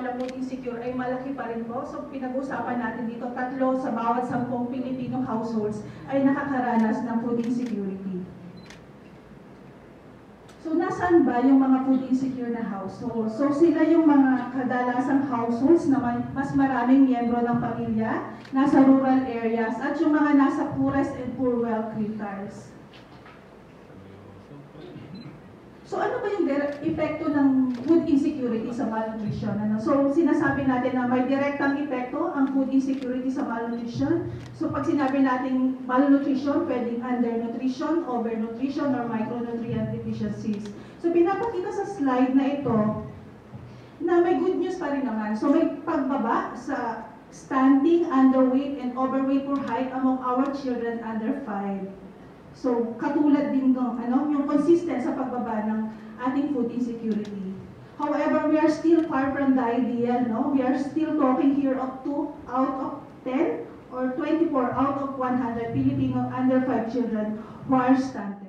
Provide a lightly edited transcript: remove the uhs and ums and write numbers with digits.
number na food insecure ay malaki pa rin po. So pinag-usapan natin dito, 3 sa bawat 10 Filipino households ay nakakaranas ng food insecurity. So nasaan ba yung mga food insecure na households? So sila yung mga kadalasang households na mas maraming miyembro ng pamilya, nasa rural areas, at yung mga nasa poorest and poor well quintiles. So ano ba yung epekto ng food insecurity sa malnutrition? So sinasabi natin na may direktang epekto ang food insecurity sa malnutrition. So pag sinabi natin malnutrition, pwedeng undernutrition, overnutrition, or micronutrient deficiencies. So pinapakita sa slide na ito na may good news pa rin naman. So may pagbaba sa stunting, underweight, and overweight for height among our children under 5. So, katulad din ng yung consistent sa pagbaba ng ating food insecurity. However, we are still far from the ideal, no? We are still talking here of 2 out of 10 or 24 out of 100 Filipino under 5 children who are stunted.